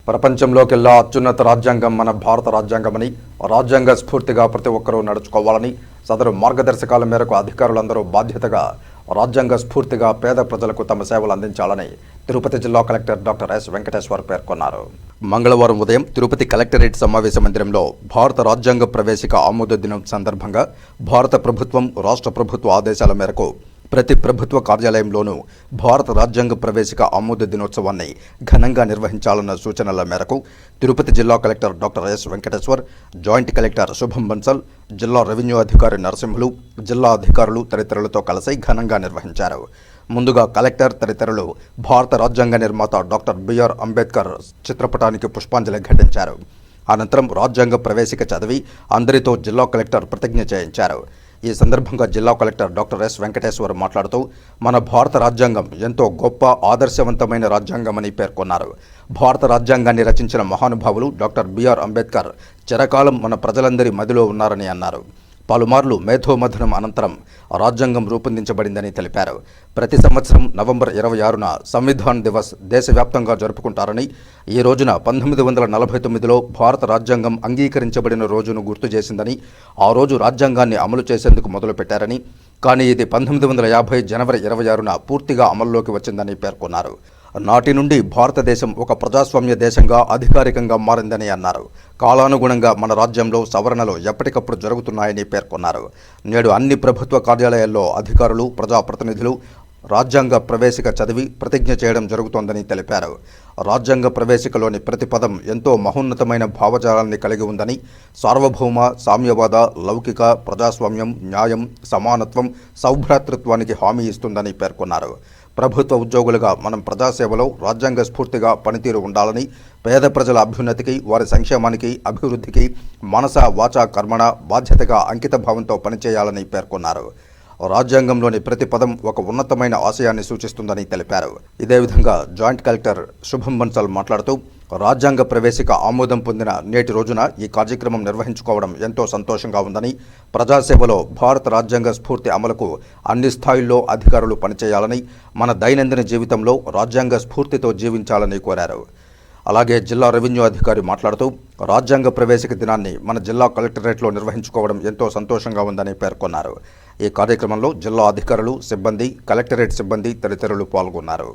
ప్రపంచంలోకెల్లా అత్యున్నత రాజ్యాంగం మన భారత రాజ్యాంగమని, రాజ్యాంగ స్ఫూర్తిగా ప్రతి ఒక్కరూ నడుచుకోవాలని, సదరు మార్గదర్శకాల మేరకు అధికారులందరూ బాధ్యతగా రాజ్యాంగ స్ఫూర్తిగా పేద ప్రజలకు తమ సేవలు అందించాలని తిరుపతి జిల్లా కలెక్టర్ డాక్టర్ ఎస్ వెంకటేశ్వర్ పేర్కొన్నారు. మంగళవారం ఉదయం తిరుపతి కలెక్టరేట్ సమావేశ మందిరంలో భారత రాజ్యాంగ ప్రవేశిక ఆమోద దినం సందర్భంగా భారత ప్రభుత్వం, రాష్ట్ర ప్రభుత్వ ఆదేశాల మేరకు ప్రతి ప్రభుత్వ కార్యాలయంలోనూ భారత రాజ్యాంగ ప్రవేశిక ఆమోద దినోత్సవాన్ని ఘనంగా నిర్వహించాలన్న సూచనల మేరకు తిరుపతి జిల్లా collector doctor yes Venkateshwar, joint collector శుభం బన్సల్, జిల్లా రెవెన్యూ అధికారి నరసింహులు, జిల్లా అధికారులు తదితరులతో కలిసి ఘనంగా నిర్వహించారు. ముందుగా కలెక్టర్ తదితరులు భారత రాజ్యాంగ నిర్మాత డాక్టర్ బిఆర్ అంబేద్కర్ చిత్రపటానికి పుష్పాంజలి ఘటించారు. అనంతరం రాజ్యాంగ ప్రవేశిక చదివి అందరితో జిల్లా కలెక్టర్ ప్రతిజ్ఞ చేయించారు. ఈ సందర్భంగా జిల్లా కలెక్టర్ డాక్టర్ ఎస్ వెంకటేశ్వర్ మాట్లాడుతూ, మన భారత రాజ్యాంగం ఎంతో గొప్ప ఆదర్శవంతమైన రాజ్యాంగమని పేర్కొన్నారు. భారత రాజ్యాంగాన్ని రచించిన మహానుభావులు డాక్టర్ బిఆర్ అంబేద్కర్ చిరకాలం మన ప్రజలందరి మదిలో ఉన్నారని అన్నారు. పలుమార్లు మేధోమథనం అనంతరం రాజ్యాంగం రూపొందించబడిందని తెలిపారు. ప్రతి సంవత్సరం నవంబర్ 26న సంవిధాన్ దివస్ దేశవ్యాప్తంగా జరుపుకుంటారని, ఈ రోజున 1949లో భారత రాజ్యాంగం అంగీకరించబడిన రోజును గుర్తు చేసిందని, ఆ రోజు రాజ్యాంగాన్ని అమలు చేసేందుకు మొదలుపెట్టారని, కానీ ఇది 1950 జనవరి 26న పూర్తిగా అమల్లోకి వచ్చిందని పేర్కొన్నారు. నాటి నుండి భారతదేశం ఒక ప్రజాస్వామ్య దేశంగా అధికారికంగా మారిందని అన్నారు. కాలానుగుణంగా మన రాజ్యంలో సవరణలు ఎప్పటికప్పుడు జరుగుతున్నాయని పేర్కొన్నారు. నేడు అన్ని ప్రభుత్వ కార్యాలయాల్లో అధికారులు, ప్రజాప్రతినిధులు రాజ్యాంగ ప్రవేశిక చదివి ప్రతిజ్ఞ చేయడం జరుగుతోందని తెలిపారు. రాజ్యాంగ ప్రవేశికలోని ప్రతి పదం ఎంతో మహోన్నతమైన భావజాలాన్ని కలిగి ఉందని, సార్వభౌమ, సామ్యవాద, లౌకిక, ప్రజాస్వామ్యం, న్యాయం, సమానత్వం, సౌభ్రాతృత్వానికి హామీ ఇస్తుందని పేర్కొన్నారు. ప్రభుత్వ ఉద్యోగులుగా మనం ప్రజాసేవలో రాజ్యాంగ స్ఫూర్తిగా పనితీరు ఉండాలని, పేద ప్రజల అభ్యున్నతికి, వారి సంక్షేమానికి, అభివృద్ధికి మనస, వాచ, కర్మణ బాధ్యతగా అంకిత భావంతో పనిచేయాలని పేర్కొన్నారు. రాజ్యాంగంలోని ప్రతి పదం ఒక ఉన్నతమైన ఆశయాన్ని సూచిస్తుందని తెలిపారు. ఇదే విధంగా జాయింట్ కలెక్టర్ శుభం బన్సల్ మాట్లాడుతూ, రాజ్యాంగ ప్రవేశిక ఆమోదం పొందిన నేటి రోజున ఈ కార్యక్రమం నిర్వహించుకోవడం ఎంతో సంతోషంగా ఉందని, ప్రజాసేవలో భారత రాజ్యాంగ స్ఫూర్తి అమలుకు అన్ని స్థాయిల్లో అధికారులు పనిచేయాలని, మన దైనందిన జీవితంలో రాజ్యాంగ స్ఫూర్తితో జీవించాలని కోరారు. అలాగే జిల్లా రెవెన్యూ అధికారి మాట్లాడుతూ, రాజ్యాంగ ప్రవేశిక దినాన్ని మన జిల్లా కలెక్టరేట్లో నిర్వహించుకోవడం ఎంతో సంతోషంగా ఉందని పేర్కొన్నారు. ఈ కార్యక్రమంలో జిల్లా అధికారులు, సిబ్బంది, కలెక్టరేట్ సిబ్బంది తదితరులు పాల్గొన్నారు.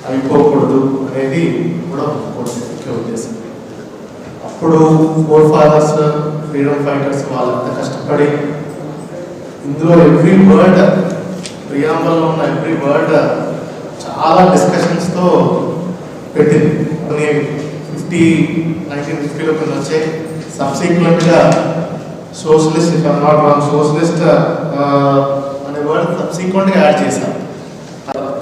అయిపోకూడదు అనేది కూడా ముఖ్య ఉద్దేశం. అప్పుడు ఫోర్ ఫాదర్స్, ఫ్రీడమ్ ఫైటర్స్ వాళ్ళంతా కష్టపడి ఇందులో ఎవ్రీ వర్డ్, ప్రియాంబల్లో ఉన్న ఎవ్రీ వర్డ్ చాలా డిస్కషన్స్తో పెట్టింది. 1950లో కొన్ని వచ్చాయి. సబ్సిక్వెంట్గా socialist, if I'm not wrong, socialist అనే వర్డ్ సబ్సిక్వెంట్గా యాడ్ చేశారు.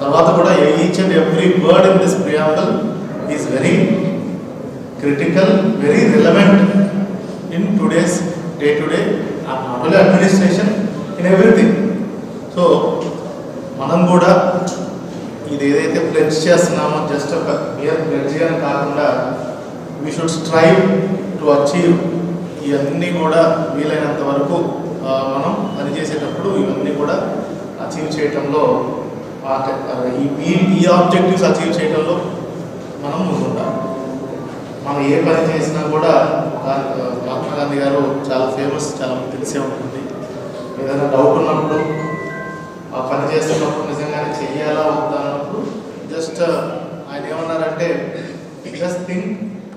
తర్వాత కూడా each and every word in this preamble is very critical, very relevant in today's day to day, not only administration, in everything. So మనం కూడా ఇది ఏదైతే pledge చేస్తున్నామో జస్ట్ ఒక మియర్ ప్లెడ్జ్ అని కాకుండా we should strive to achieve. ఇవన్నీ కూడా వీలైనంత వరకు మనం పనిచేసేటప్పుడు ఇవన్నీ కూడా అచీవ్ చేయటంలో, ఈ ఆబ్జెక్టివ్స్ అచీవ్ చేయడంలో మనం ముందుంటాం. మనం ఏ పని చేసినా కూడా మహాత్మా గాంధీ గారు చాలా ఫేమస్, చాలా తెలిసే ఉంటుంది. ఏదైనా డౌట్ ఉన్నప్పుడు, ఆ పని చేస్తున్నప్పుడు నిజంగానే చెయ్యాలా వద్దా అన్నప్పుడు జస్ట్ ఆయన ఏమన్నారంటే, జస్ట్ థింక్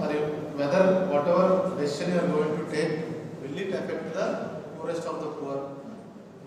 మరి whether whatever decision you are going to take will it effect the poorest of the poor.